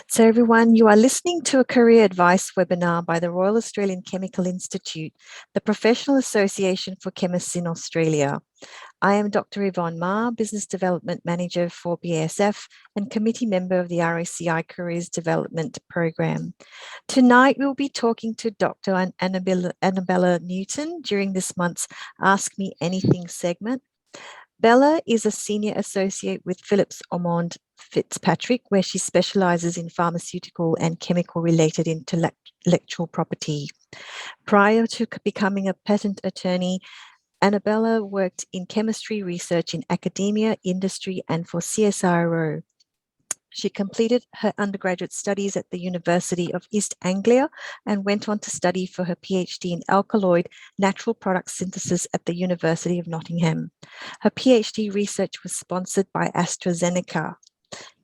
So, everyone, you are listening to a career advice webinar by the Royal Australian Chemical Institute, the professional association for chemists in Australia. I am Dr. Yvonne Ma, Business Development Manager for BASF and committee member of the RACI Careers Development program. Tonight, we'll be talking to Dr. Annabella Newton during this month's Ask Me Anything segment. Bella is a senior associate with Phillips Ormond Fitzpatrick, where she specializes in pharmaceutical and chemical related intellectual property. Prior to becoming a patent attorney, Annabella worked in chemistry research in academia, industry, and for CSIRO. She completed her undergraduate studies at the University of East Anglia and went on to study for her PhD in alkaloid natural product synthesis at the University of Nottingham. Her PhD research was sponsored by AstraZeneca,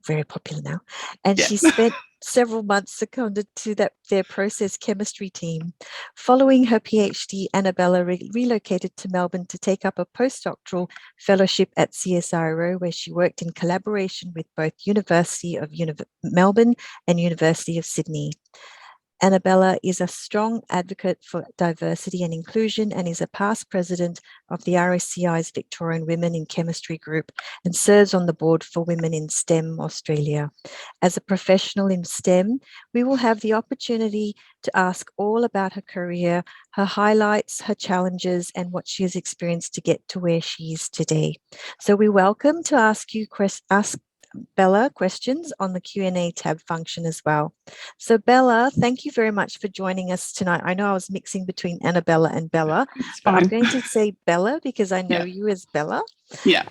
very popular now, and she spent several months seconded to their process chemistry team. Following her PhD, Annabella relocated to Melbourne to take up a postdoctoral fellowship at CSIRO, where she worked in collaboration with both University of Melbourne and University of Sydney. Annabella is a strong advocate for diversity and inclusion and is a past president of the RACI's Victorian Women in Chemistry Group and serves on the board for Women in STEM Australia. As a professional in STEM, we will have the opportunity to ask all about her career, her highlights, her challenges, and what she has experienced to get to where she is today. So we welcome to ask Bella questions on the Q&A tab function as well. So Bella, thank you very much for joining us tonight. I know I was mixing between Annabella and Bella, but I'm going to say Bella because I know you as Bella. Yeah,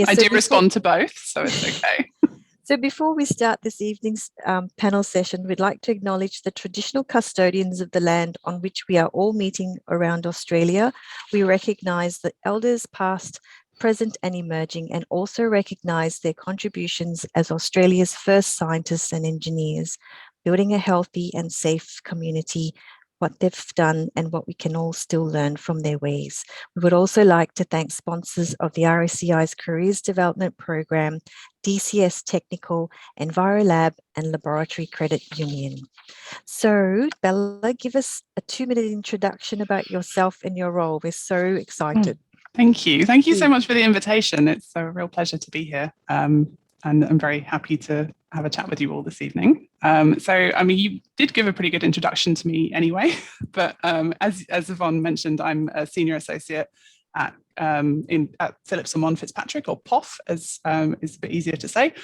I do respond to both, so it's okay. So before we start this evening's panel session, we'd like to acknowledge the traditional custodians of the land on which we are all meeting around Australia. We recognise the elders past, present and emerging, and also recognise their contributions as Australia's first scientists and engineers, building a healthy and safe community, what they've done and what we can all still learn from their ways. We would also like to thank sponsors of the RACI's Careers Development Program, DCS Technical, EnviroLab and Laboratory Credit Union. So Bella, give us a 2-minute introduction about yourself and your role. We're so excited. Thank you. Thank you so much for the invitation. It's a real pleasure to be here. And I'm very happy to have a chat with you all this evening. You did give a pretty good introduction to me anyway, but as Yvonne mentioned, I'm a senior associate at Phillips Ormond Fitzpatrick, or POF, as is a bit easier to say.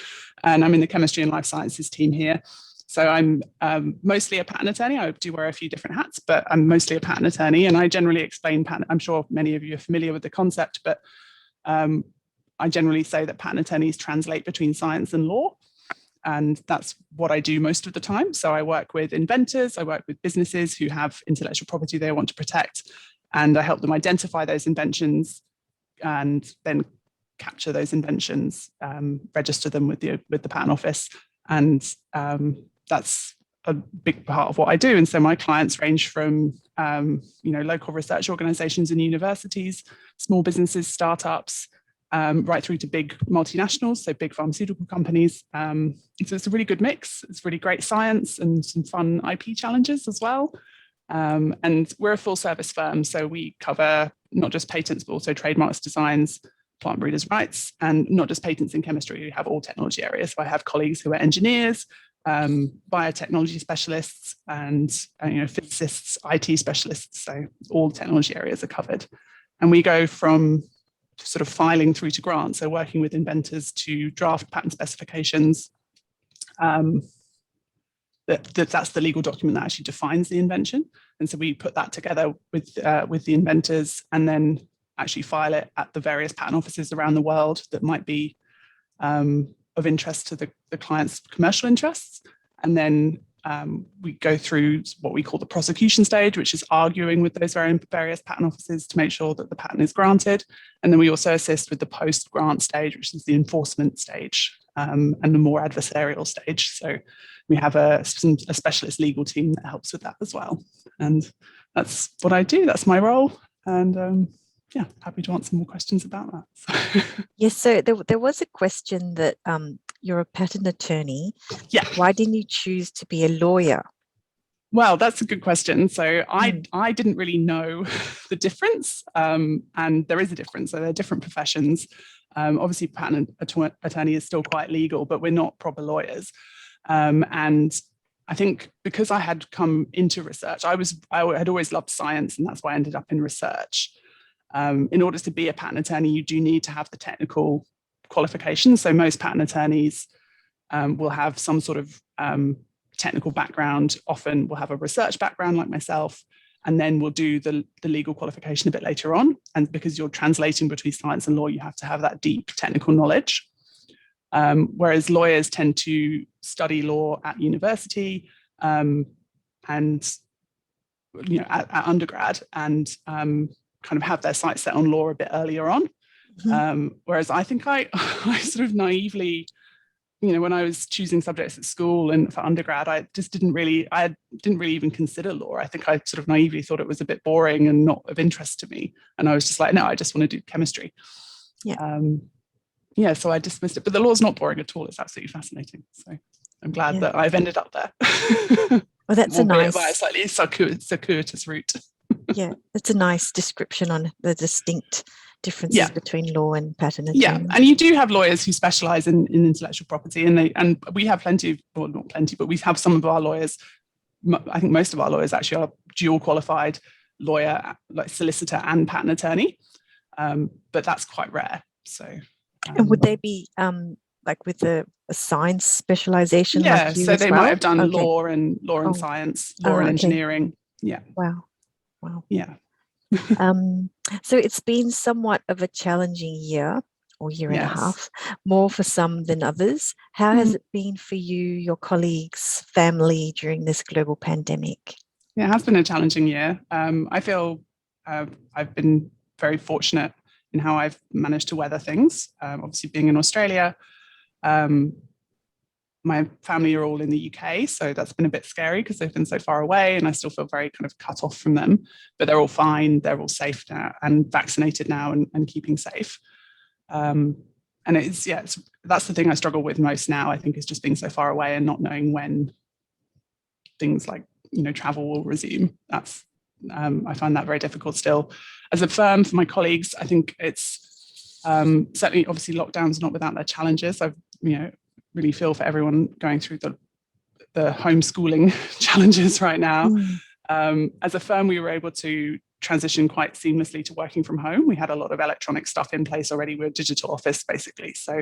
And I'm in the chemistry and life sciences team here. So I'm mostly a patent attorney. I do wear a few different hats, but I'm mostly a patent attorney, and I generally explain patent. I'm sure many of you are familiar with the concept, but I generally say that patent attorneys translate between science and law, and that's what I do most of the time. So I work with inventors, I work with businesses who have intellectual property they want to protect, and I help them identify those inventions and then capture those inventions, register them with the Patent Office, and that's a big part of what I do. And so my clients range from local research organizations and universities, small businesses, startups, right through to big multinationals, so big pharmaceutical companies. So it's a really good mix. It's really great science and some fun IP challenges as well. And we're a full service firm, so we cover not just patents, but also trademarks, designs, plant breeders' rights, and not just patents in chemistry. We have all technology areas. So I have colleagues who are engineers, biotechnology specialists, and physicists, IT specialists. So all technology areas are covered. And we go from sort of filing through to grant, so working with inventors to draft patent specifications. That's the legal document that actually defines the invention. And so we put that together with the inventors and then actually file it at the various patent offices around the world that might be of interest to the client's commercial interests. And then we go through what we call the prosecution stage, which is arguing with those various patent offices to make sure that the patent is granted. And then we also assist with the post-grant stage, which is the enforcement stage, and the more adversarial stage. So we have a specialist legal team that helps with that as well. And that's what I do. That's my role. And happy to answer more questions about that. Yes, so there was a question that you're a patent attorney. Yeah. Why didn't you choose to be a lawyer? Well, that's a good question. So I didn't really know the difference, and there is a difference. So they're different professions. Obviously, patent attorney is still quite legal, but we're not proper lawyers. And I think because I had come into research, I had always loved science, and that's why I ended up in research. In order to be a patent attorney, you do need to have the technical qualifications. So most patent attorneys will have some sort of technical background, often will have a research background like myself, and then we'll do the legal qualification a bit later on. And because you're translating between science and law, you have to have that deep technical knowledge. Whereas lawyers tend to study law at university and at undergrad, and kind of have their sights set on law a bit earlier on. Whereas I think I sort of naively, when I was choosing subjects at school and for undergrad, I didn't really even consider law. I think I sort of naively thought it was a bit boring and not of interest to me. And I was just like, no, I just want to do chemistry. So I dismissed it. But the law's not boring at all. It's absolutely fascinating. So I'm glad that I've ended up there. Well, that's a nice, by a slightly circuitous route. Yeah, it's a nice description on the distinct differences between law and patent attorney. Yeah, and you do have lawyers who specialise in intellectual property, and we have plenty, well, not plenty, but we have some of our lawyers. I think most of our lawyers actually are dual qualified lawyer, like solicitor and patent attorney, but that's quite rare. So, and would they be like with a science specialisation? Yeah, like you so as they well? might have done law and science, law and engineering. Yeah. Wow. Yeah. So it's been somewhat of a challenging year or year and a half, more for some than others. How has it been for you, your colleagues, family during this global pandemic? Yeah, it has been a challenging year. I feel I've been very fortunate in how I've managed to weather things. Obviously, being in Australia, my family are all in the UK, so that's been a bit scary because they've been so far away, and I still feel very kind of cut off from them. But they're all fine, they're all safe now and vaccinated now and keeping safe. And that's the thing I struggle with most now, I think, is just being so far away and not knowing when things like travel will resume. That's I find that very difficult still. As a firm, for my colleagues, I think it's certainly, obviously, lockdown's not without their challenges. I've really feel for everyone going through the homeschooling challenges right now. As a firm, we were able to transition quite seamlessly to working from home. We had a lot of electronic stuff in place already. We're a digital office, basically. So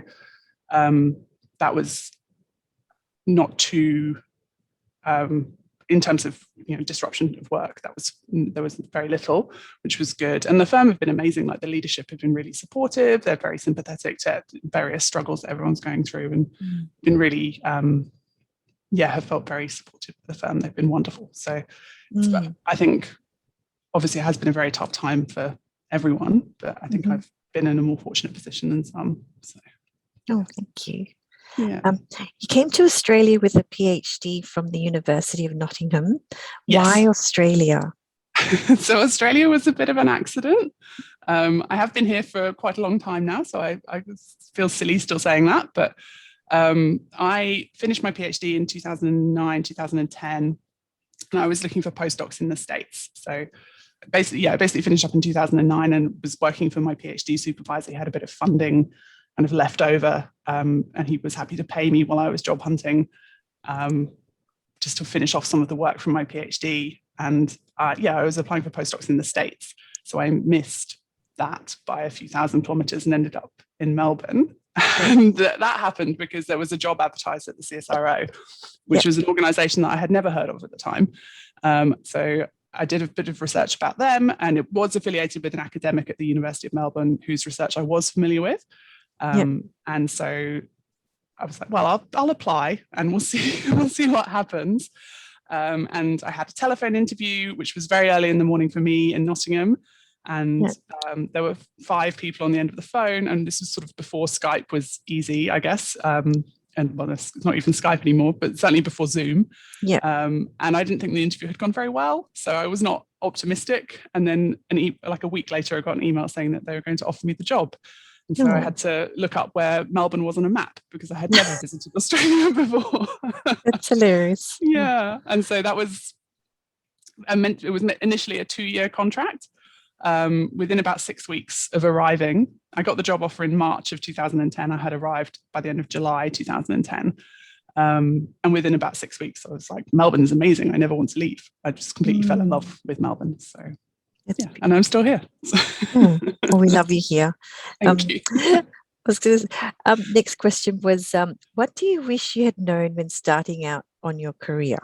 that was not too, in terms of disruption of work, there was very little, which was good. And the firm have been amazing. Like, the leadership have been really supportive. They're very sympathetic to various struggles that everyone's going through, and been really have felt very supportive of the firm. They've been wonderful. So I think obviously it has been a very tough time for everyone, but I think I've been in a more fortunate position than some. So. Oh, thank you. Yeah. You came to Australia with a PhD from the University of Nottingham. Yes. Why Australia? So Australia was a bit of an accident. I have been here for quite a long time now, so I feel silly still saying that. But I finished my PhD in 2009, 2010, and I was looking for postdocs in the States. So I basically finished up in 2009 and was working for my PhD supervisor. He had a bit of funding kind of left over, and he was happy to pay me while I was job hunting, just to finish off some of the work from my PhD. And I was applying for postdocs in the States, so I missed that by a few thousand kilometers and ended up in Melbourne. And that happened because there was a job advertised at the CSIRO, which was an organisation that I had never heard of at the time. So I did a bit of research about them, and it was affiliated with an academic at the University of Melbourne whose research I was familiar with. And so I was like, well, I'll apply and we'll see what happens. And I had a telephone interview, which was very early in the morning for me in Nottingham. And there were 5 people on the end of the phone. And this was sort of before Skype was easy, I guess. And well, it's not even Skype anymore, but certainly before Zoom. And I didn't think the interview had gone very well. So I was not optimistic. And then like a week later, I got an email saying that they were going to offer me the job. And so I had to look up where Melbourne was on a map because I had never visited Australia before. That's hilarious. Yeah. And so that was, it was initially a 2-year contract. Within about 6 weeks of arriving, I got the job offer in March of 2010. I had arrived by the end of July 2010. And within about 6 weeks, I was like, Melbourne's amazing. I never want to leave. I just completely fell in love with Melbourne. So yeah, and I'm still here. Well, we love you here. Thank you. Next question was, what do you wish you had known when starting out on your career?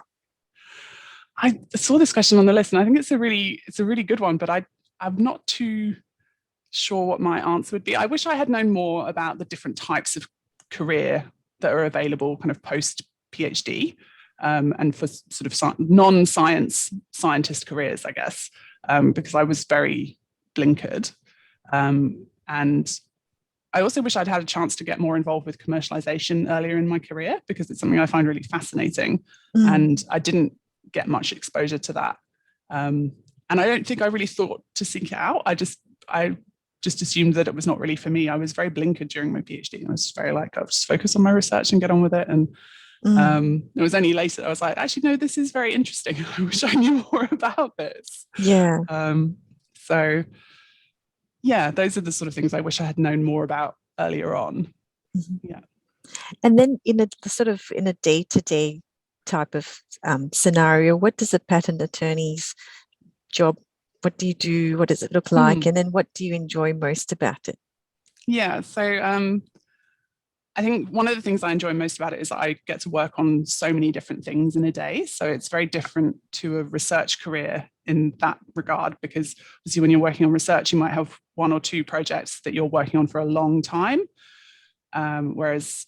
I saw this question on the list, and I think it's a really good one, but I'm not too sure what my answer would be. I wish I had known more about the different types of career that are available kind of post PhD, and for sort of non-science scientist careers, I guess, because I was very blinkered. And I also wish I'd had a chance to get more involved with commercialization earlier in my career, because it's something I find really fascinating. And I didn't get much exposure to that. And I don't think I really thought to seek it out. I just assumed that it was not really for me. I was very blinkered during my PhD. And I was very like, I'll just focus on my research and get on with it. And it was only later that I was like, actually, no, this is very interesting. I wish I knew more about this. Yeah. So yeah, those are the sort of things I wish I had known more about earlier on. Yeah. And then in a day-to-day type of scenario, what does a patent attorney's job, what do you do? What does it look like? And then what do you enjoy most about it? Yeah, so I think one of the things I enjoy most about it is that I get to work on so many different things in a day. So it's very different to a research career in that regard, because obviously when you're working on research, you might have 1 or 2 projects that you're working on for a long time. Whereas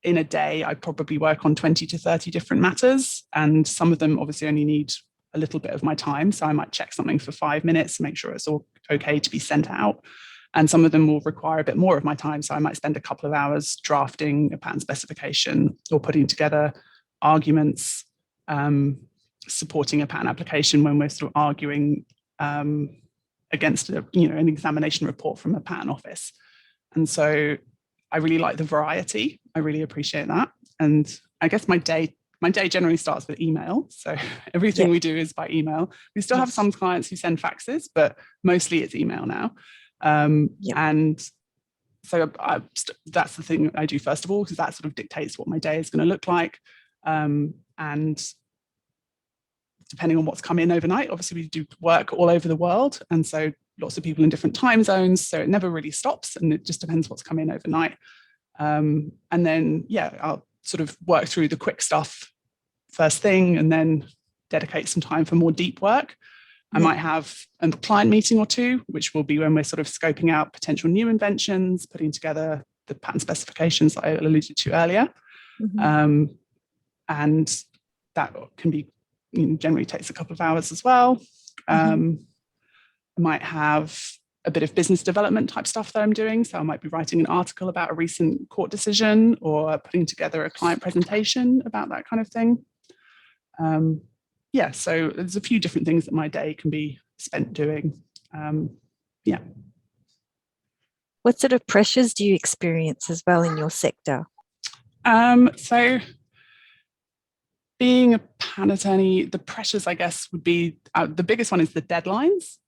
in a day, I probably work on 20 to 30 different matters, and some of them obviously only need a little bit of my time. So I might check something for 5 minutes to make sure it's all okay to be sent out. And some of them will require a bit more of my time. So I might spend a couple of hours drafting a patent specification or putting together arguments, supporting a patent application when we're sort of arguing against an examination report from a patent office. And so I really like the variety. I really appreciate that. And I guess my day generally starts with email. So everything we do is by email. We still have some clients who send faxes, but mostly it's email now. And so that's the thing I do first of all, because that sort of dictates what my day is going to look like. And depending on what's come in overnight, obviously we do work all over the world. And so lots of people in different time zones. So it never really stops, and it just depends what's come in overnight. And then, I'll sort of work through the quick stuff first thing and then dedicate some time for more deep work. I might have a client meeting or 2, which will be when we're sort of scoping out potential new inventions, putting together the patent specifications that I alluded to earlier. And that can be, generally takes a couple of hours as well. I might have a bit of business development type stuff that I'm doing. So I might be writing an article about a recent court decision or putting together a client presentation about that kind of thing. So there's a few different things that my day can be spent doing. What sort of pressures do you experience as well in your sector? So being a patent attorney, the pressures, I guess, would be, the biggest one is the deadlines.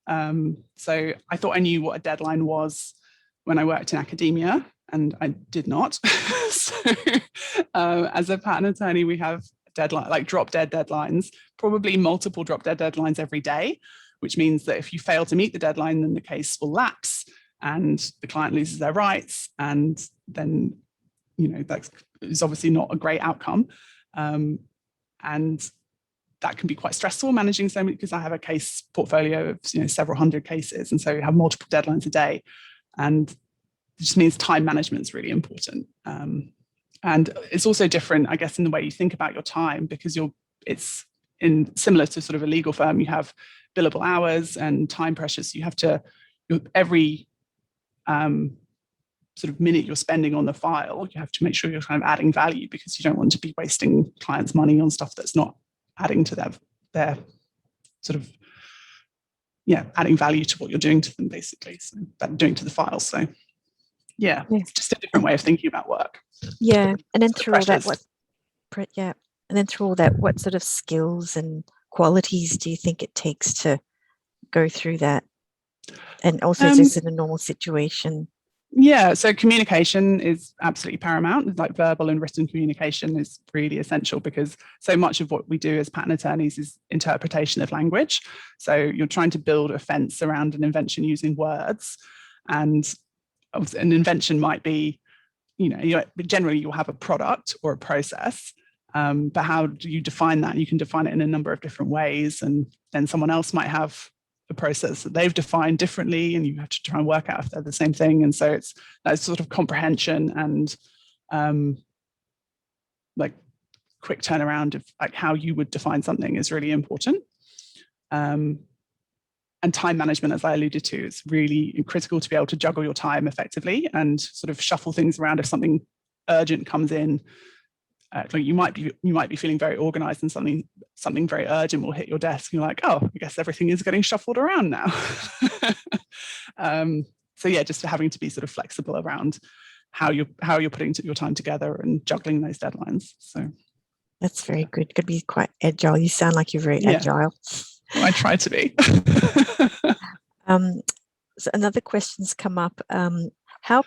So I thought I knew what a deadline was when I worked in academia, and I did not. So as a patent attorney, we have deadline, like drop dead deadlines, probably multiple drop dead deadlines every day, which means that if you fail to meet the deadline, then the case will lapse and the client loses their rights. And then, that is obviously not a great outcome. And that can be quite stressful managing so many, because I have a case portfolio of several hundred cases, and so you have multiple deadlines a day, and it just means time management is really important. And it's also different, I guess, in the way you think about your time, because it's similar to sort of a legal firm. You have billable hours and time pressures. You have to, every sort of minute you're spending on the file, you have to make sure you're kind of adding value, because you don't want to be wasting clients' money on stuff that's not adding to their sort of, adding value to what you're doing to them, basically, so doing to the file. So Yeah, Yeah. it's just a different way of thinking about work. Yeah. And then Sort of through all that, pressures. yeah. And then through all that, what sort of skills and qualities do you think it takes to go through that? And also Um, just in a normal situation? Yeah, so communication is absolutely paramount. Like verbal and written communication is really essential because so much of what we do as patent attorneys is interpretation of language. So you're trying to build a fence around an invention using words, and an invention might be, generally you'll have a product or a process. But how do you define that? You can define it in a number of different ways, and then someone else might have a process that they've defined differently, and you have to try and work out if they're the same thing. And so it's that sort of comprehension and like quick turnaround of like how you would define something is really important. And time management, as I alluded to, is really critical to be able to juggle your time effectively and sort of shuffle things around if something urgent comes in. Like you might be feeling very organized, and something very urgent will hit your desk. And you're like, oh, I guess everything is getting shuffled around now. So yeah, just having to be sort of flexible around how you're putting your time together and juggling those deadlines. So that's very good. Could be quite agile. You sound like you're very agile. Well, I try to be. So another question's come up. How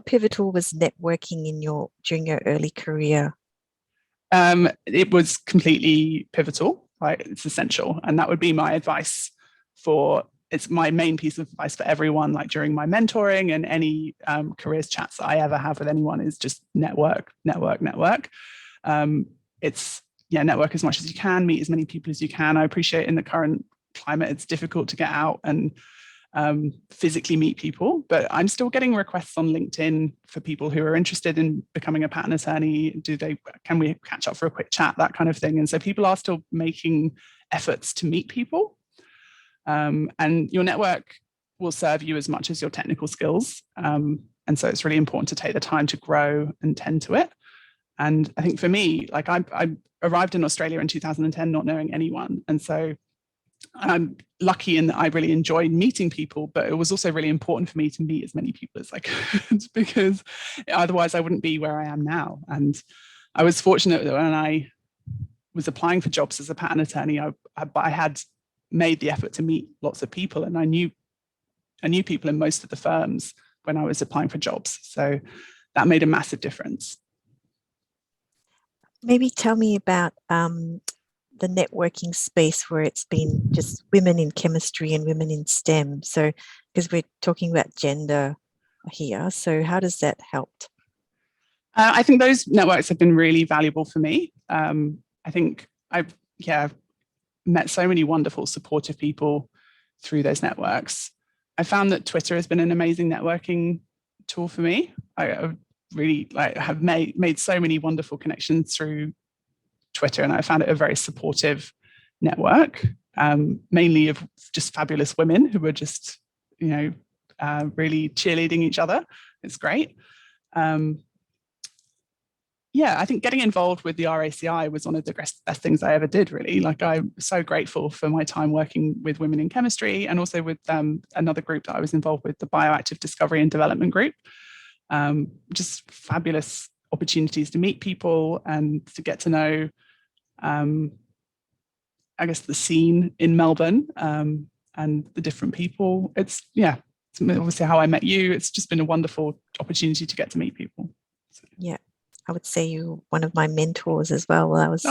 pivotal was networking during your early career? It was completely pivotal, right? It's essential. And that would be my advice it's my main piece of advice for everyone, like during my mentoring and any careers chats that I ever have with anyone, is just network. Network as much as you can, meet as many people as you can. I appreciate in the current climate, it's difficult to get out and physically meet people, but I'm still getting requests on LinkedIn for people who are interested in becoming a patent attorney. Can we catch up for a quick chat, that kind of thing. And so people are still making efforts to meet people, and your network will serve you as much as your technical skills. And so it's really important to take the time to grow and tend to it. And I think for me, like I arrived in Australia in 2010 not knowing anyone, and so I'm lucky in that I really enjoyed meeting people, but it was also really important for me to meet as many people as I could because otherwise I wouldn't be where I am now. And I was fortunate that when I was applying for jobs as a patent attorney, I had made the effort to meet lots of people, and I knew people in most of the firms when I was applying for jobs. So that made a massive difference. Maybe tell me about the networking space where it's been just women in chemistry and women in STEM. So, because we're talking about gender here, so how does that help? I think those networks have been really valuable for me. I think I've met so many wonderful, supportive people through those networks. I found that Twitter has been an amazing networking tool for me. I really have made so many wonderful connections through Twitter, and I found it a very supportive network, mainly of just fabulous women who were just, really cheerleading each other. It's great. I think getting involved with the RACI was one of the best things I ever did, really. Like, I'm so grateful for my time working with women in chemistry, and also with another group that I was involved with, the Bioactive Discovery and Development Group. Just fabulous opportunities to meet people and to get to know, I guess, the scene in Melbourne, and the different people. It's obviously how I met you. It's just been a wonderful opportunity to get to meet people. So. Yeah, I would say you're one of my mentors as well. I was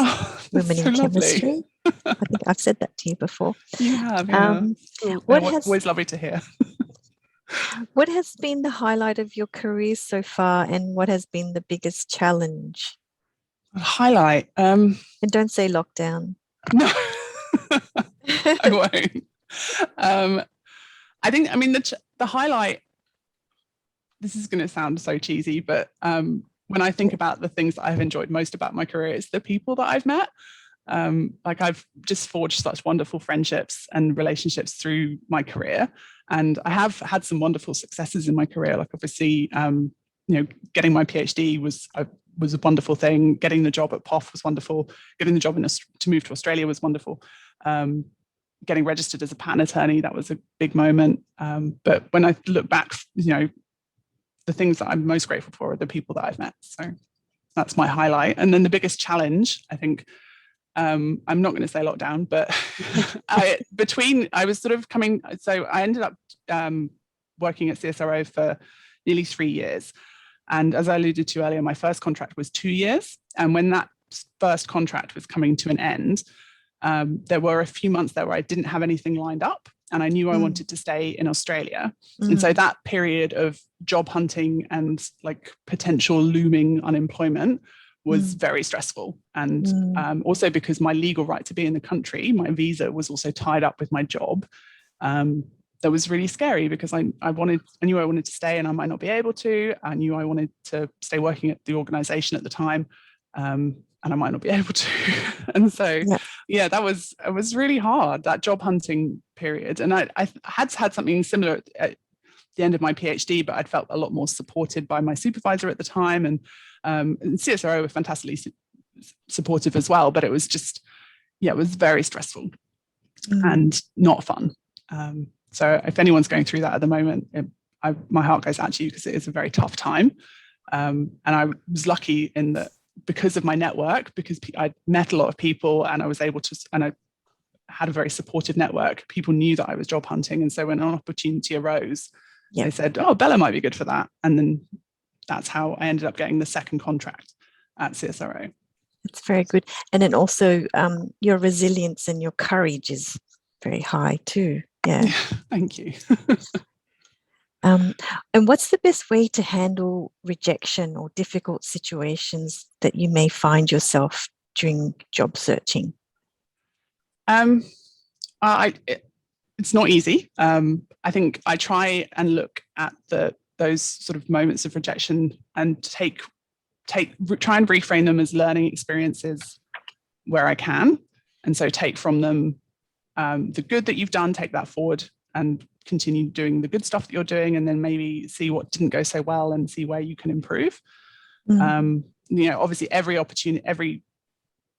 women so in lovely. chemistry. I think I've said that to you before. You have, yeah. Always lovely to hear. What has been the highlight of your career so far, and what has been the biggest challenge? Highlight? And don't say lockdown. No, I won't. I think, the highlight, this is going to sound so cheesy, but when I think about the things that I've enjoyed most about my career, it's the people that I've met. I've just forged such wonderful friendships and relationships through my career. And I have had some wonderful successes in my career. Like, obviously, getting my PhD was a wonderful thing. Getting the job at POF was wonderful. Getting the job to move to Australia was wonderful. Getting registered as a patent attorney, that was a big moment. But when I look back, the things that I'm most grateful for are the people that I've met. So that's my highlight. And then the biggest challenge, I think, I'm not going to say lockdown, but I was sort of coming, so I ended up working at CSRO for nearly 3 years. And as I alluded to earlier, my first contract was 2 years. And when that first contract was coming to an end, there were a few months there where I didn't have anything lined up. And I knew I wanted to stay in Australia. And so that period of job hunting and like potential looming unemployment was very stressful. And also because my legal right to be in the country, my visa was also tied up with my job. That was really scary because I knew I wanted to stay and I might not be able to. I knew I wanted to stay working at the organization at the time. And I might not be able to. And so, it was really hard, that job hunting period. And I had something similar at the end of my PhD, but I'd felt a lot more supported by my supervisor at the time. And CSRO were fantastically supportive as well, but it was just, it was very stressful and not fun. So if anyone's going through that at the moment, my heart goes out to you because it is a very tough time. And I was lucky in that because of my network, because I met a lot of people and I was able to, and I had a very supportive network. People knew that I was job hunting. And so when an opportunity arose, they said, oh, Bella might be good for that. And then that's how I ended up getting the second contract at CSRO. It's very good. And then also your resilience and your courage is very high too. Yeah. Thank you. And what's the best way to handle rejection or difficult situations that you may find yourself during job searching? It's not easy. I think I try and look at those sort of moments of rejection and try and reframe them as learning experiences where I can. And so take from them the good that you've done, take that forward and continue doing the good stuff that you're doing, and then maybe see what didn't go so well and see where you can improve. Obviously every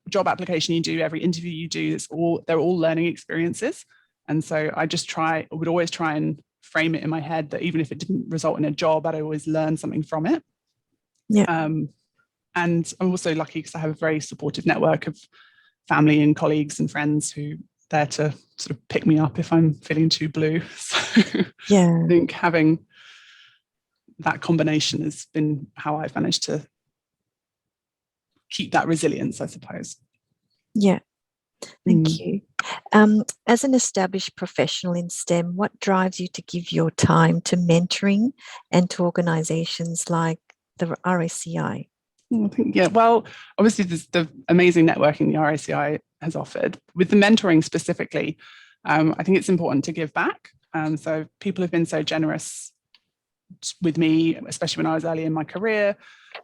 job application you do, every interview you do, they're all learning experiences. And so I would always try and frame it in my head that even if it didn't result in a job, I'd always learn something from it. And I'm also lucky because I have a very supportive network of family and colleagues and friends who are there to sort of pick me up if I'm feeling too blue. So I think having that combination has been how I've managed to keep that resilience, I suppose. Yeah. Thank you. As an established professional in STEM, what drives you to give your time to mentoring and to organisations like the RACI? Well, obviously there's the amazing networking the RACI has offered. With the mentoring specifically, I think it's important to give back. So people have been so generous with me, especially when I was early in my career,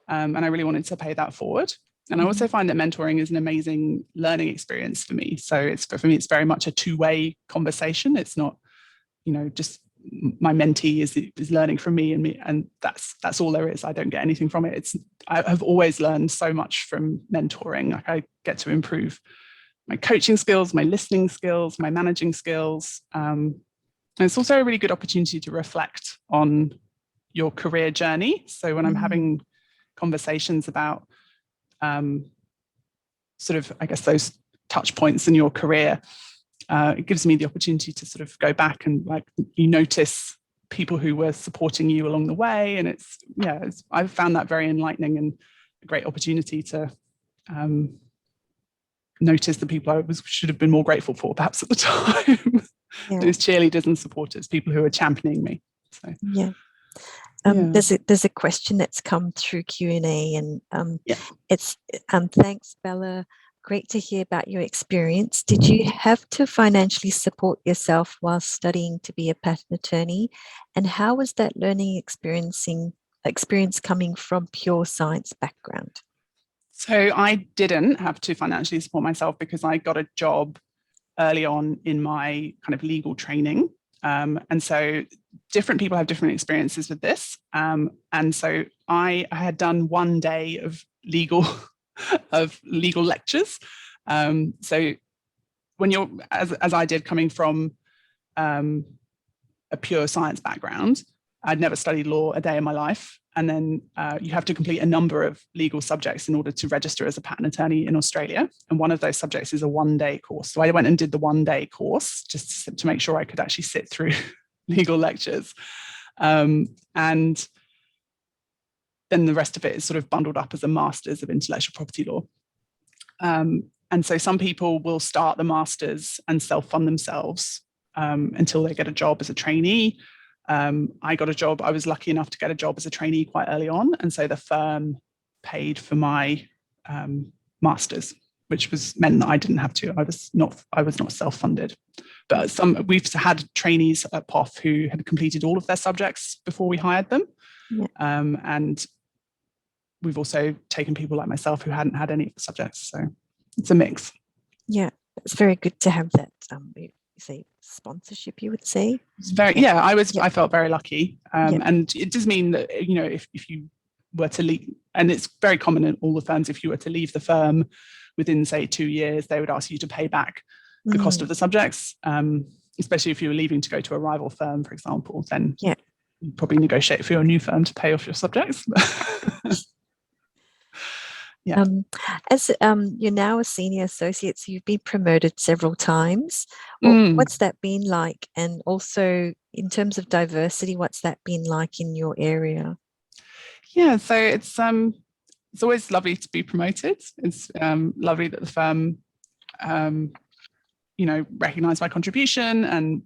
and I really wanted to pay that forward. And I also find that mentoring is an amazing learning experience for me. So for me, it's very much a two-way conversation. It's not, just my mentee is learning from me, and that's all there is. I don't get anything from it. I have always learned so much from mentoring. Like I get to improve my coaching skills, my listening skills, my managing skills. And it's also a really good opportunity to reflect on your career journey. So when I'm having conversations about sort of, I guess, those touch points in your career, it gives me the opportunity to sort of go back and you notice people who were supporting you along the way. And I've found that very enlightening and a great opportunity to notice the people I should have been more grateful for perhaps at the time. Those cheerleaders and supporters, people who are championing me. So there's a question that's come through Q&A, and it's thanks, Bella. Great to hear about your experience. Did you have to financially support yourself while studying to be a patent attorney? And how was that learning experience coming from pure science background? So I didn't have to financially support myself because I got a job early on in my kind of legal training. And so different people have different experiences with this. And so I had done 1 day of legal lectures. So when you're, as I did, coming from a pure science background, I'd never studied law a day in my life. And then you have to complete a number of legal subjects in order to register as a patent attorney in Australia. And one of those subjects is a one-day course. So I went and did the one-day course just to make sure I could actually sit through legal lectures. And then the rest of it is sort of bundled up as a master's of intellectual property law. And so some people will start the masters and self-fund themselves until they get a job as a trainee. I got a job. I was lucky enough to get a job as a trainee quite early on, and so the firm paid for my masters, which meant that I didn't have to. I was not self-funded. But we've had trainees at POF who had completed all of their subjects before we hired them, and we've also taken people like myself who hadn't had any of the subjects. So it's a mix. Yeah, it's very good to have that. Say sponsorship, you would say. It's very, I felt very lucky, and it does mean that if you were to leave, and it's very common in all the firms, if you were to leave the firm within say 2 years, they would ask you to pay back the cost of the subjects, especially if you were leaving to go to a rival firm, for example. Then you'd probably negotiate for your new firm to pay off your subjects. As you're now a senior associate, so you've been promoted several times. What's that been like? And also in terms of diversity, what's that been like in your area? Yeah, so it's always lovely to be promoted. It's lovely that the firm recognize my contribution, and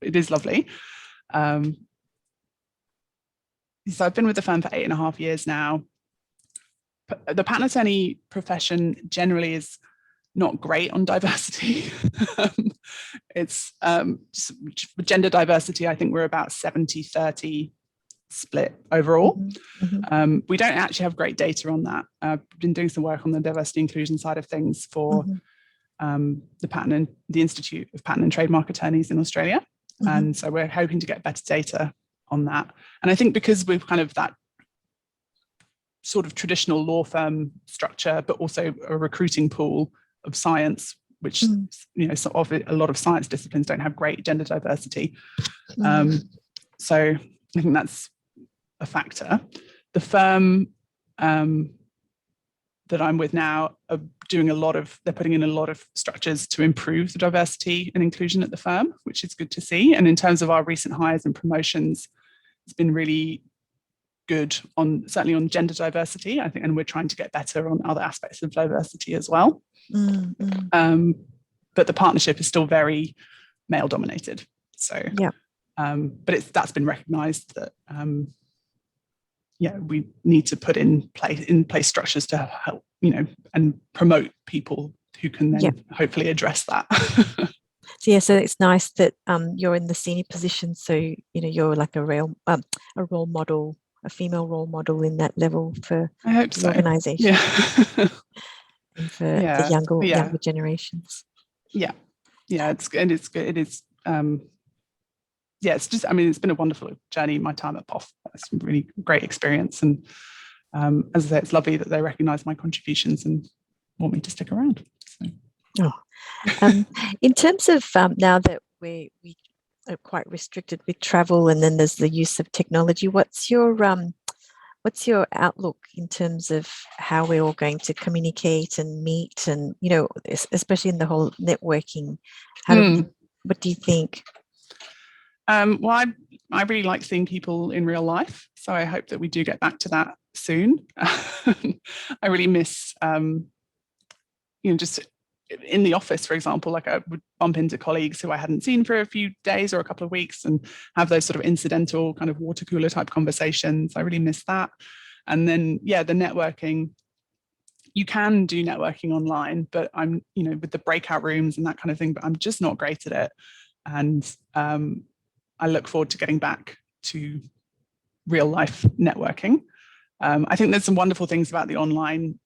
it is lovely. So I've been with the firm for 8.5 years now. The patent attorney profession generally is not great on diversity. It's gender diversity. I think we're about 70-30 split overall. We don't actually have great data on that. I've been doing some work on the diversity inclusion side of things for the Institute of Patent and Trademark Attorneys in Australia. And so we're hoping to get better data on that. And I think because we've kind of that sort of traditional law firm structure, but also a recruiting pool of science, which a lot of science disciplines don't have great gender diversity. So I think that's a factor. The firm that I'm with now are they're putting in a lot of structures to improve the diversity and inclusion at the firm, which is good to see. And in terms of our recent hires and promotions, it's been really good certainly on gender diversity, I think, and we're trying to get better on other aspects of diversity as well. But the partnership is still very male dominated. So, but that's been recognised that we need to put in place structures to help, and promote people who can then hopefully address that. So it's nice that you're in the senior position. So you're like a role model, a female role model in that level for the organisation, and for the younger generations. It's good. It's just, it's been a wonderful journey, my time at POF. It's a really great experience. And as I say, it's lovely that they recognise my contributions and want me to stick around. So. In terms of now that we are quite restricted with travel, and then there's the use of technology, what's your outlook in terms of how we're all going to communicate and meet, and especially in the whole networking? What do you think? Well, I really like seeing people in real life, so I hope that we do get back to that soon. I really miss, just in the office, for example, like I would bump into colleagues who I hadn't seen for a few days or a couple of weeks and have those sort of incidental kind of water cooler type conversations. I really miss that. And then, the networking, you can do networking online, but I'm, with the breakout rooms and that kind of thing, but I'm just not great at it. And I look forward to getting back to real life networking. I think there's some wonderful things about the online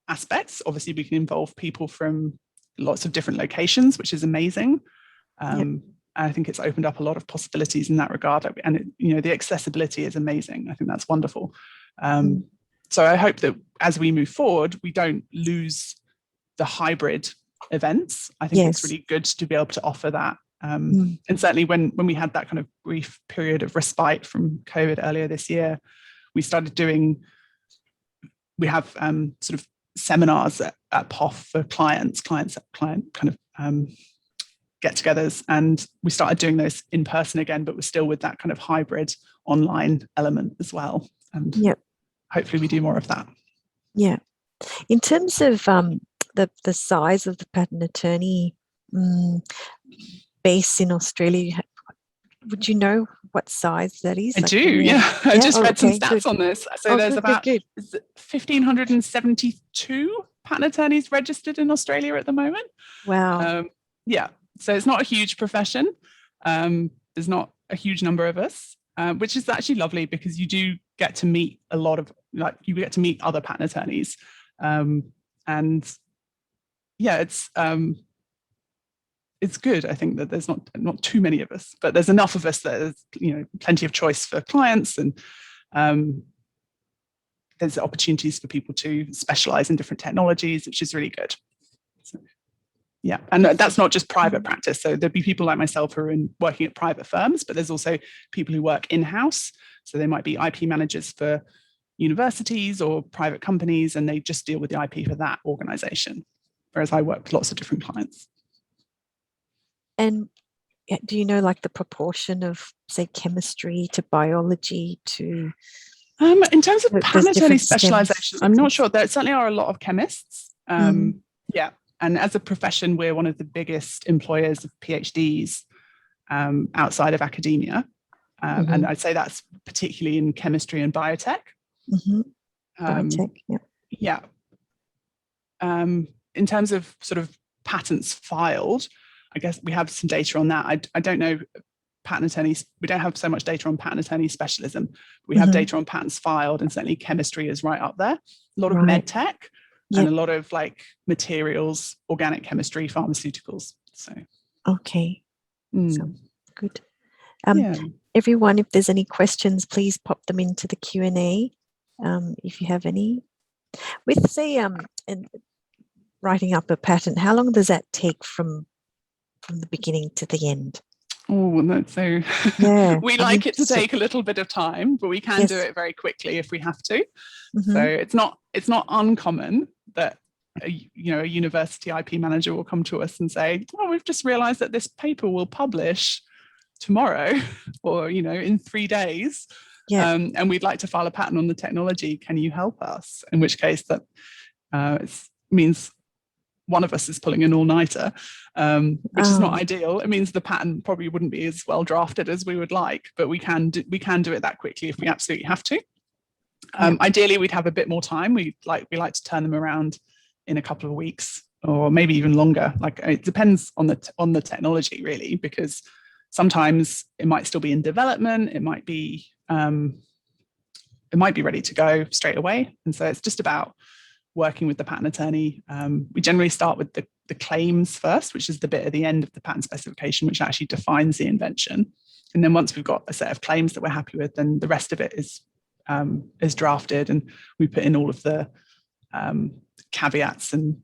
aspects. Obviously, we can involve people from lots of different locations, which is amazing. I think it's opened up a lot of possibilities in that regard. And the accessibility is amazing. I think that's wonderful. So I hope that as we move forward, we don't lose the hybrid events. I think it's really good to be able to offer that And certainly when we had that kind of brief period of respite from COVID earlier this year, we started we have sort of seminars at POF for client kind of get-togethers, and we started doing those in person again, but we're still with that kind of hybrid online element as well. And hopefully we do more of that. Yeah. In terms of the size of the patent attorney base in Australia, would you know what size that is? I do, yeah. I just read some stats on this. So there's about 1,572 patent attorneys registered in Australia at the moment. Wow. Yeah. So it's not a huge profession. There's not a huge number of us, which is actually lovely because you do get to meet you get to meet other patent attorneys. And yeah, it's good. I think that there's not too many of us, but there's enough of us that there's plenty of choice for clients, and there's opportunities for people to specialize in different technologies, which is really good. So, yeah, and that's not just private practice. So there'd be people like myself who are working at private firms, but there's also people who work in-house. So they might be IP managers for universities or private companies, and they just deal with the IP for that organization. Whereas I work with lots of different clients. And do you know like the proportion of, say, chemistry to biology to... in terms of patent attorney specialization, I'm not sure. There certainly are a lot of chemists. Yeah. And as a profession, we're one of the biggest employers of PhDs outside of academia. And I'd say that's particularly in chemistry and biotech. Biotech, yeah. In terms of sort of patents filed, I guess we have some data on that. I don't know patent attorneys. We don't have so much data on patent attorney specialism. We have data on patents filed, and certainly chemistry is right up there. A lot of med tech and a lot of like materials, organic chemistry, pharmaceuticals. So okay, so good. Everyone, if there's any questions, please pop them into the Q&A if you have any. With say and writing up a patent, how long does that take from the beginning to the end? Oh, that's so we like it to take a little bit of time, but we can do it very quickly if we have to. So it's not uncommon that a university IP manager will come to us and say, oh, we've just realized that this paper will publish tomorrow or in 3 days, and we'd like to file a patent on the technology. Can you help us? In which case that means one of us is pulling an all-nighter, which is not ideal. It means the patent probably wouldn't be as well drafted as we would like, but we can do it that quickly if we absolutely have to. Ideally, we'd have a bit more time. We like to turn them around in a couple of weeks or maybe even longer. Like it depends on the technology really, because sometimes it might still be in development. It might be ready to go straight away, and so it's just about working with the patent attorney. We generally start with the claims first, which is the bit at the end of the patent specification, which actually defines the invention. And then once we've got a set of claims that we're happy with, then the rest of it is drafted, and we put in all of the caveats and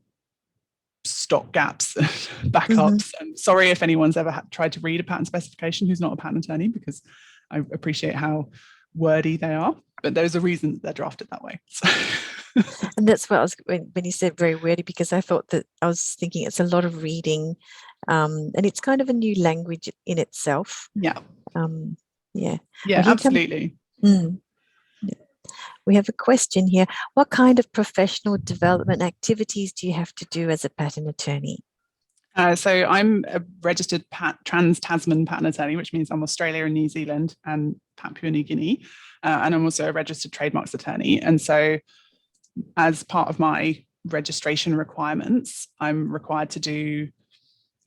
stock gaps and backups. And sorry if anyone's ever tried to read a patent specification who's not a patent attorney, because I appreciate how wordy they are, but there's a reason that they're drafted that way. So. And that's what I was when you said very wordy, because I thought that I was thinking it's a lot of reading, and it's kind of a new language in itself. Absolutely. We have a question here. What kind of professional development activities do you have to do as a patent attorney? So I'm a registered trans-Tasman patent attorney, which means I'm Australia and New Zealand and Papua New Guinea, and I'm also a registered trademarks attorney. And so as part of my registration requirements, I'm required to do,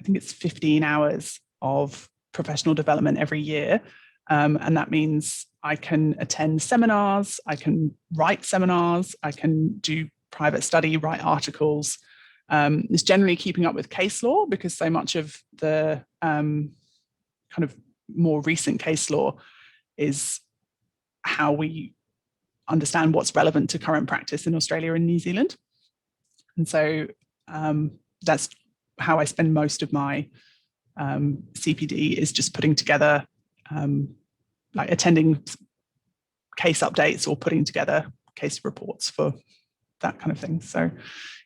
I think it's 15 hours of professional development every year. And that means I can attend seminars, I can write seminars, I can do private study, write articles. It's generally keeping up with case law, because so much of the kind of more recent case law is how we understand what's relevant to current practice in Australia and New Zealand. And so that's how I spend most of my CPD is just putting together, like attending case updates or putting together case reports for that kind of thing. So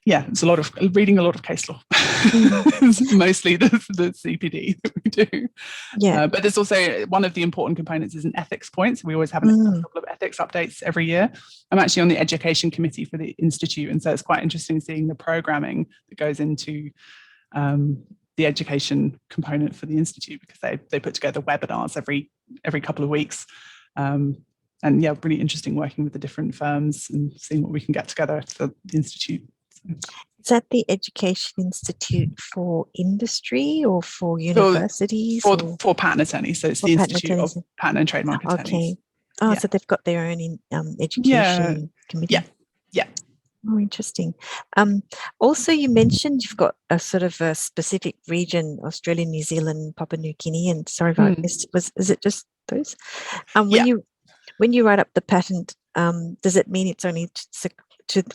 yeah, it's a lot of reading, a lot of case law. It's mostly the CPD that we do. Yeah. But there's also one of the important components is an ethics point. So we always have a couple of ethics updates every year. I'm actually on the education committee for the institute, and so it's quite interesting seeing the programming that goes into the education component for the institute, because they put together webinars every couple of weeks. And yeah, really interesting working with the different firms and seeing what we can get together for the institute. Is that the Education Institute for Industry or for universities? For patent attorneys. So it's the Institute of Patent and Trademark Attorneys. Okay. Oh, yeah. So they've got their own education committee. Yeah. Oh, interesting. Also, you mentioned you've got a sort of a specific region: Australia, New Zealand, Papua New Guinea. And sorry if I missed. Is it just those? When you write up the patent, does it mean it's only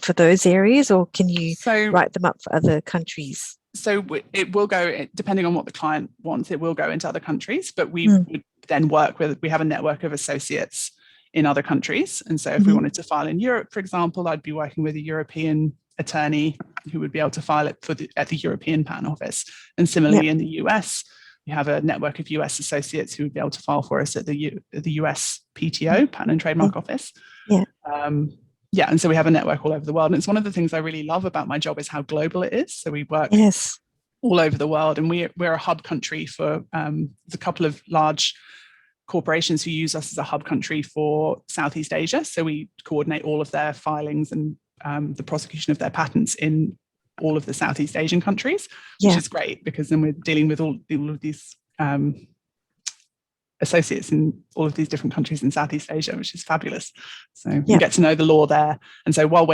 for those areas, or can you write them up for other countries? So it will go, depending on what the client wants, it will go into other countries, but we would then we have a network of associates in other countries. And so if we wanted to file in Europe, for example, I'd be working with a European attorney who would be able to file it at the European Patent Office. And similarly in the US, we have a network of US associates who would be able to file for us at the US PTO, Patent and Trademark Office. And so we have a network all over the world. And it's one of the things I really love about my job is how global it is. So we work all over the world, and we're a hub country for a couple of large corporations who use us as a hub country for Southeast Asia. So we coordinate all of their filings and the prosecution of their patents in all of the Southeast Asian countries, which is great, because then we're dealing with all of these associates in all of these different countries in Southeast Asia, which is fabulous. So you get to know the law there. And so while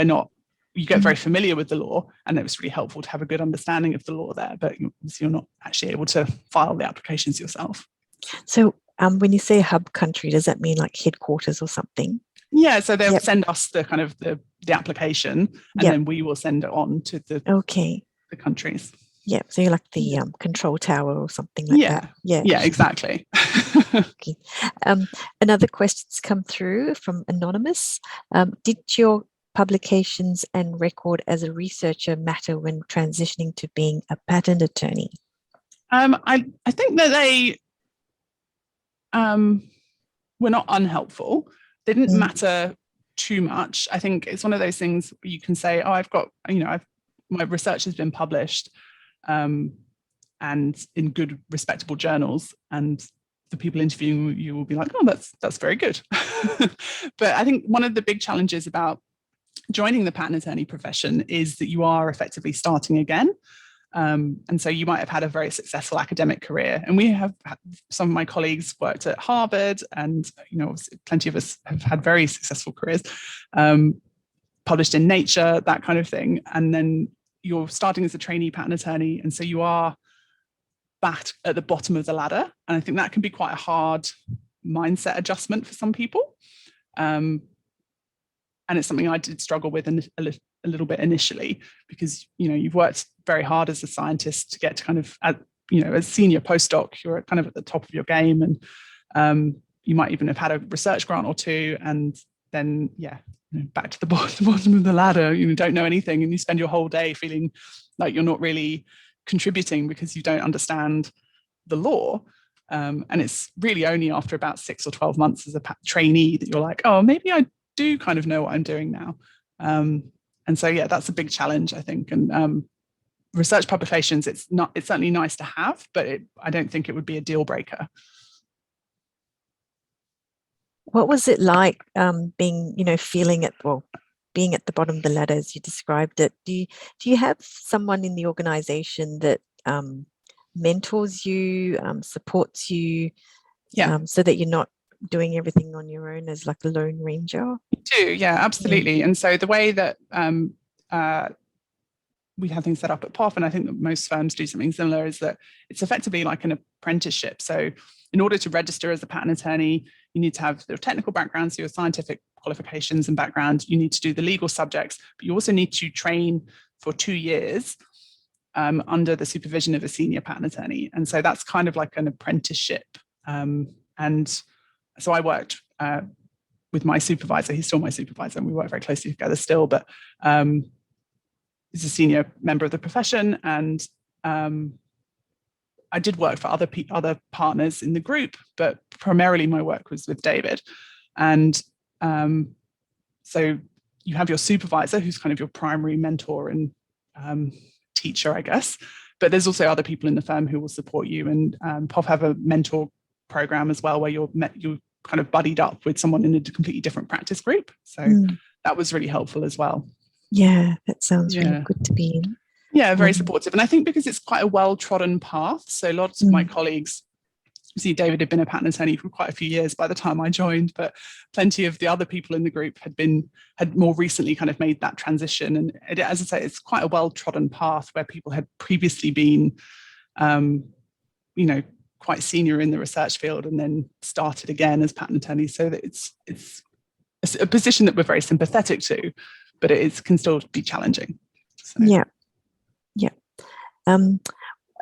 you get very familiar with the law, and it was really helpful to have a good understanding of the law there, but you're not actually able to file the applications yourself. So when you say hub country, does that mean like headquarters or something? Yeah, so they'll send us the kind of the application, and then we will send it on to the countries. Yeah, so you're like the control tower or something like that. Yeah, exactly. Okay. Another question's come through from Anonymous. Did your publications and record as a researcher matter when transitioning to being a patent attorney? I think that they were not unhelpful. They didn't matter too much. I think it's one of those things where you can say, oh, my research has been published and in good, respectable journals, and the people interviewing you will be like, oh, that's very good. But I think one of the big challenges about joining the patent attorney profession is that you are effectively starting again. And so you might have had a very successful academic career, and we have some of my colleagues worked at Harvard, and plenty of us have had very successful careers, published in Nature, that kind of thing. And then you're starting as a trainee patent attorney, and so you are back at the bottom of the ladder. And I think that can be quite a hard mindset adjustment for some people. And it's something I did struggle with a little bit initially, because you've worked very hard as a scientist to get to kind of as senior postdoc, you're kind of at the top of your game, and you might even have had a research grant or two, and then back to the bottom of the ladder, don't know anything, and you spend your whole day feeling like you're not really contributing because you don't understand the law. And it's really only after about 6 or 12 months as a trainee that you're like, oh, maybe I do kind of know what I'm doing now. And so, that's a big challenge, I think. And research publications, it's certainly nice to have, but I don't think it would be a deal breaker. What was it like being at the bottom of the ladder, as you described it? Do you have someone in the organization that mentors you, supports you, so that you're not doing everything on your own as like a lone ranger? You do, yeah, absolutely. And so the way that we have things set up at POF, and I think that most firms do something similar, is that it's effectively like an apprenticeship. So in order to register as a patent attorney, you need to have your technical background, so your scientific qualifications and background. You need to do the legal subjects, but you also need to train for 2 years under the supervision of a senior patent attorney. And so that's kind of like an apprenticeship. And so I worked with my supervisor. He's still my supervisor, and we work very closely together still, but he's a senior member of the profession. And I did work for other partners in the group, but primarily my work was with David. And so you have your supervisor, who's kind of your primary mentor and teacher, I guess. But there's also other people in the firm who will support you. And POF have a mentor program as well, where you're kind of buddied up with someone in a completely different practice group. So that was really helpful as well. Yeah, that sounds really good to be in. Yeah, very supportive. And I think because it's quite a well-trodden path, so lots of my colleagues, see, David had been a patent attorney for quite a few years by the time I joined, but plenty of the other people in the group had more recently kind of made that transition. And as I say, it's quite a well-trodden path where people had previously been, quite senior in the research field and then started again as patent attorneys. So that it's a position that we're very sympathetic to, but it can still be challenging. So. Yeah.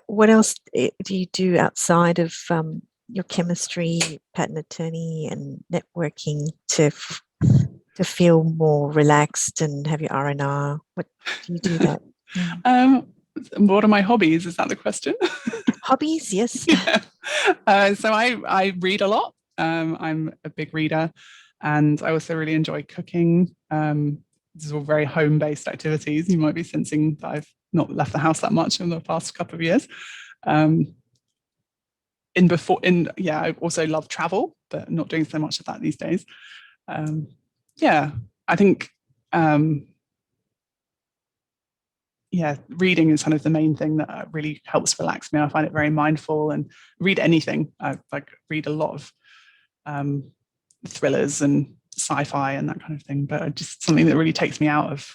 What else do you do outside of your chemistry, patent attorney, and networking to feel more relaxed and have your R&R? What do you do that? What are my hobbies? Is that the question? Hobbies, yes. Yeah. So I read a lot. I'm a big reader, and I also really enjoy cooking. These are all very home-based activities. You might be sensing that I've not left the house that much in the past couple of years. I also love travel, but not doing so much of that these days. I think reading is kind of the main thing that really helps relax me. I find it very mindful, and read anything. I read a lot of thrillers and sci-fi and that kind of thing, but just something that really takes me out of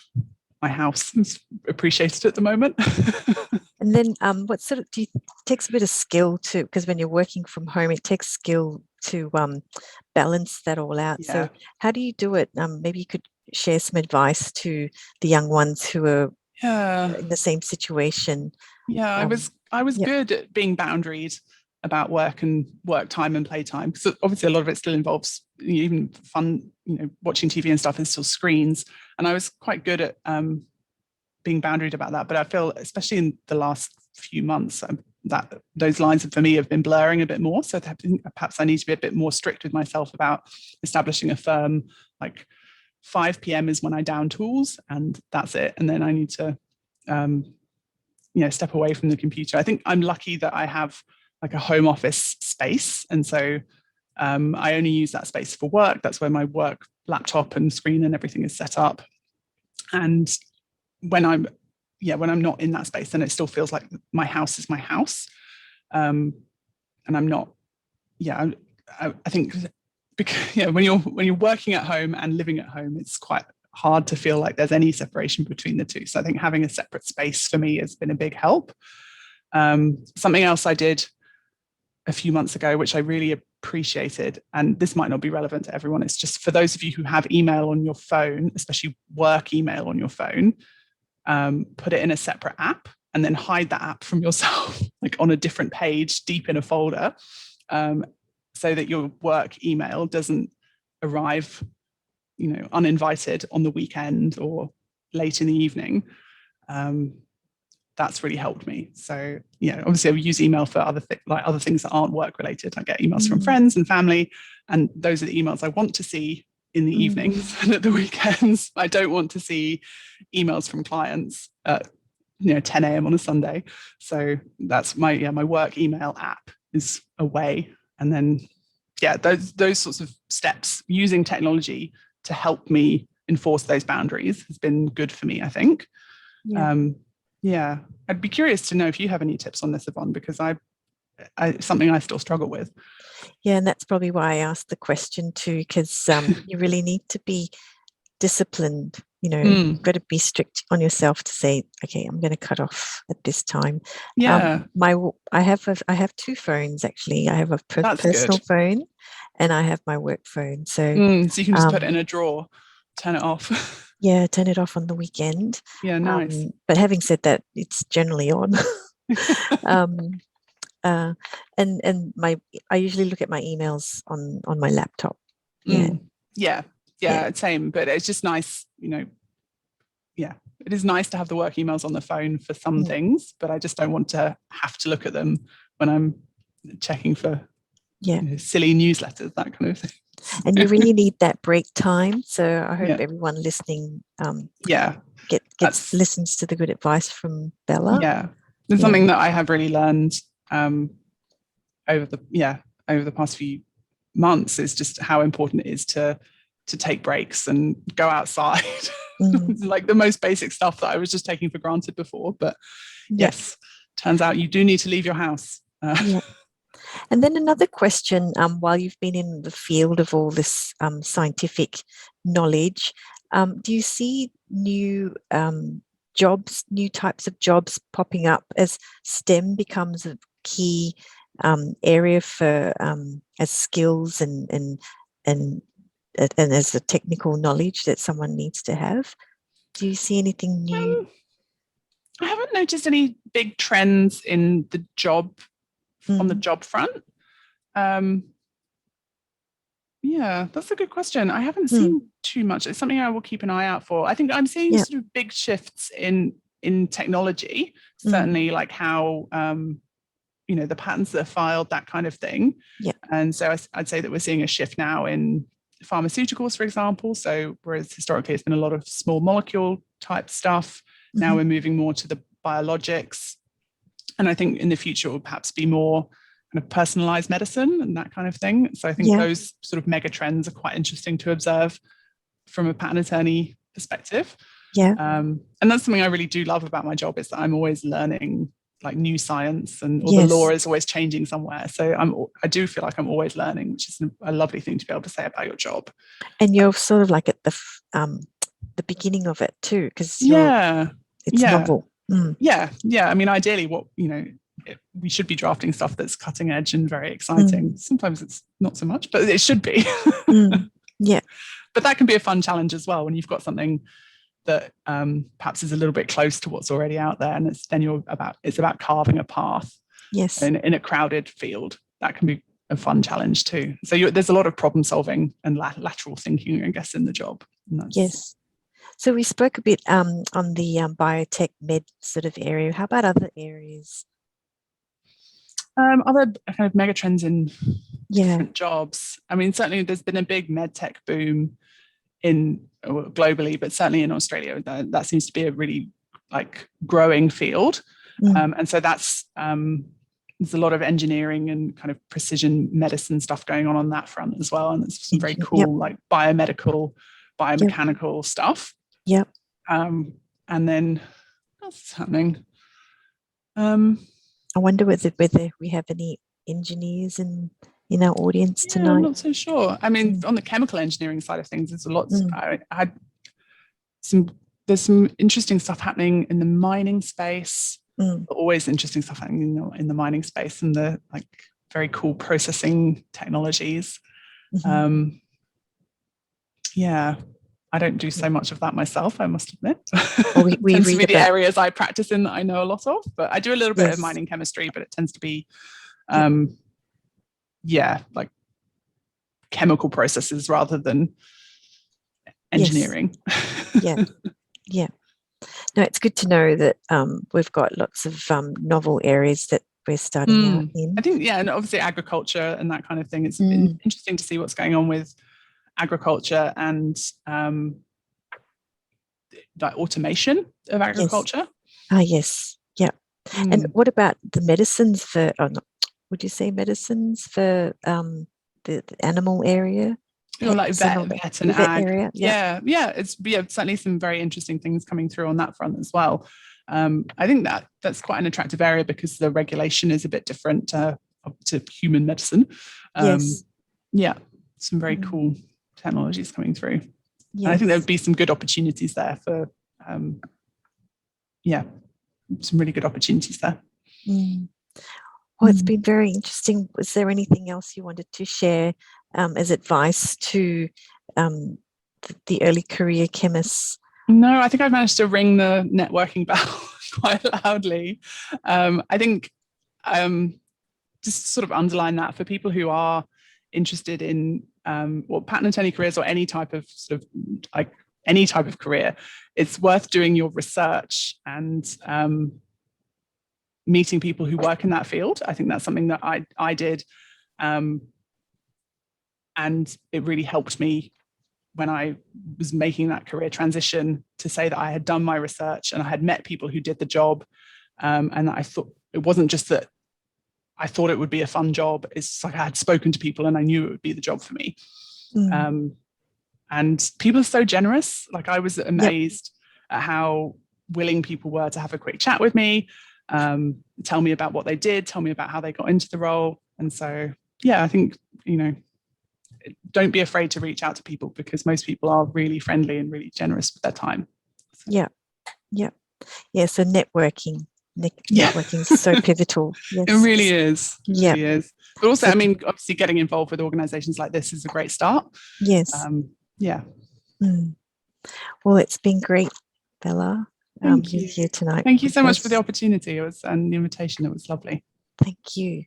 my house. It's appreciated at the moment. And then what sort of it takes a bit of skill to, because when you're working from home, it takes skill to balance that all out. Yeah. So how do you do it? Maybe you could share some advice to the young ones who are in the same situation. Yeah, I was good at being boundaried about work and work time and play time, because obviously a lot of it still involves even fun, watching TV and stuff, and still screens. And I was quite good at being boundaried about that. But I feel, especially in the last few months, that those lines for me have been blurring a bit more. So perhaps I need to be a bit more strict with myself about establishing a firm, like 5 p.m. is when I down tools, and that's it. And then I need to, step away from the computer. I think I'm lucky that I have like a home office space. And so I only use that space for work. That's where my work laptop and screen and everything is set up. And when I'm not in that space, then it still feels like my house is my house. And I'm not, I think because, when you're working at home and living at home, it's quite hard to feel like there's any separation between the two. So I think having a separate space for me has been a big help. Something else I did a few months ago, which I really appreciated, and this might not be relevant to everyone, it's just for those of you who have email on your phone, especially work email on your phone, put it in a separate app and then hide that app from yourself, like on a different page, deep in a folder, so that your work email doesn't arrive, uninvited on the weekend or late in the evening. That's really helped me. So, obviously I use email for other things that aren't work related. I get emails from friends and family, and those are the emails I want to see in the evenings and at the weekends. I don't want to see emails from clients at 10 a.m. on a Sunday. So that's my work email app is away. And then those sorts of steps, using technology to help me enforce those boundaries, has been good for me, I think. I'd be curious to know if you have any tips on this, Yvonne, because something I still struggle with. Yeah, and that's probably why I asked the question too, because you really need to be disciplined. You've got to be strict on yourself to say, okay, I'm going to cut off at this time. Yeah. I have 2 phones actually. I have a personal phone, and I have my work phone. So you can just put it in a drawer, turn it off. Yeah, turn it off on the weekend. Yeah, nice. But having said that, it's generally on. um, and I usually look at my emails on my laptop. Yeah. Yeah, same. But it's just nice, yeah, it is nice to have the work emails on the phone for some things, but I just don't want to have to look at them when I'm checking for silly newsletters, that kind of thing. And you really need that break time. So I hope everyone listening listens to the good advice from Bella. Yeah. There's something that I have really learned over the past few months is just how important it is to take breaks and go outside. Like the most basic stuff that I was just taking for granted before. But yes, turns out you do need to leave your house. And then another question, while you've been in the field of all this scientific knowledge, do you see new jobs, new types of jobs popping up as STEM becomes a key area for as skills and as a technical knowledge that someone needs to have? Do you see anything new? I haven't noticed any big trends in the job on the job front. Yeah, that's a good question. I haven't seen too much. It's something I will keep an eye out for. I think I'm seeing sort of big shifts in technology, certainly like how the patents that are filed, that kind of thing. And so I'd say that we're seeing a shift now in pharmaceuticals, for example. So whereas historically it's been a lot of small molecule type stuff, now we're moving more to the biologics. And I think in the future it will perhaps be more kind of personalized medicine and that kind of thing. So I think those sort of mega trends are quite interesting to observe from a patent attorney perspective. And that's something I really do love about my job, is that I'm always learning like new science, and the law is always changing somewhere. So I do feel like I'm always learning, which is a lovely thing to be able to say about your job. And you're sort of like at the beginning of it too, because it's novel. Yeah. I mean, ideally, we should be drafting stuff that's cutting edge and very exciting. Sometimes it's not so much, but it should be. But that can be a fun challenge as well when you've got something that perhaps is a little bit close to what's already out there, and it's about carving a path in a crowded field. That can be a fun challenge too. So there's a lot of problem solving and lateral thinking, I guess, in the job. Yes. So we spoke a bit on the biotech med sort of area. How about other areas? Other kind of mega trends in different jobs. I mean, certainly there's been a big med tech boom globally, but certainly in Australia, that seems to be a really like growing field. And so that's there's a lot of engineering and kind of precision medicine stuff going on that front as well. And there's some very cool like biomedical, biomechanical stuff. And then what else is happening? I wonder whether we have any engineers in our audience tonight. I'm not so sure. I mean, on the chemical engineering side of things, there's a lot. There's some interesting stuff happening in the mining space. Always interesting stuff happening in the mining space, and the like very cool processing technologies. I don't do so much of that myself, I must admit. Well, we tends read to be the about areas I practice in that I know a lot of, but I do a little bit of mining chemistry, but it tends to be like chemical processes rather than engineering. Yeah. No, it's good to know that we've got lots of novel areas that we're starting out in. I think, and obviously agriculture and that kind of thing. It's interesting to see what's going on with agriculture and like automation of agriculture. Yes. And what about the medicines for, would you say medicines for the animal area? Like vet and ag area? It's certainly some very interesting things coming through on that front as well. I think that's quite an attractive area because the regulation is a bit different to human medicine. Some very cool technologies coming through. And I think there would be some good opportunities there for some really good opportunities there. Well, it's been very interesting. Was there anything else you wanted to share as advice to the early career chemists No, I think I've managed to ring the networking bell quite loudly. I think just sort of underline that for people who are interested in patent attorney careers or any type of any type of career, it's worth doing your research and meeting people who work in that field. I think that's something that I did, and it really helped me when I was making that career transition, to say that I had done my research and I had met people who did the job, and that I thought it wasn't just that I thought it would be a fun job. It's like I had spoken to people and I knew it would be the job for me. And people are so generous. Like, I was amazed at how willing people were to have a quick chat with me, tell me about what they did, tell me about how they got into the role. And so, yeah, I think, don't be afraid to reach out to people, because most people are really friendly and really generous with their time. So. So networking is so pivotal. Yes. It really is. It really is. But also, I mean, obviously getting involved with organizations like this is a great start. Yes. Well, it's been great, Bella. Thank you. Here tonight. Thank you so much for the opportunity. And the invitation. It was lovely. Thank you.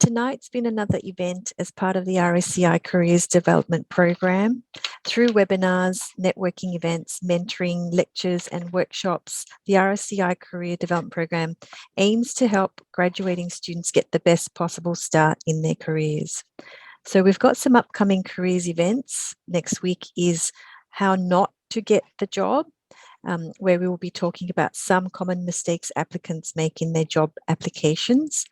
Tonight's been another event as part of the RACI Careers Development Program. Through webinars, networking events, mentoring, lectures and workshops, the RACI Career Development Program aims to help graduating students get the best possible start in their careers. So we've got some upcoming careers events. Next week is How Not to Get the Job, where we will be talking about some common mistakes applicants make in their job applications.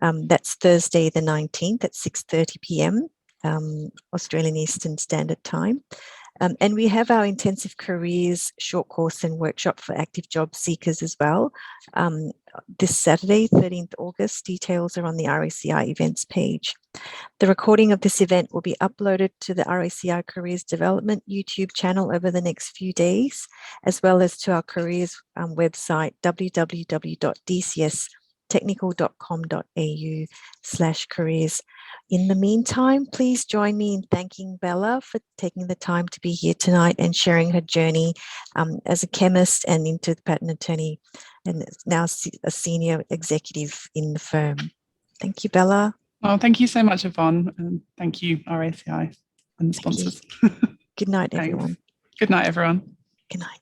That's Thursday the 19th at 6:30 p.m. Australian Eastern Standard Time. And we have our intensive careers short course and workshop for active job seekers as well. This Saturday, 13th August, details are on the RACI events page. The recording of this event will be uploaded to the RACI Careers Development YouTube channel over the next few days, as well as to our careers website, www.dcstechnical.com.au/careers. In the meantime, please join me in thanking Bella for taking the time to be here tonight and sharing her journey as a chemist and into the patent attorney, and now a senior executive in the firm. Thank you, Bella. Well, thank you so much, Yvonne, and thank you, RACI and the sponsors. Good night, everyone. Good night, everyone. Good night.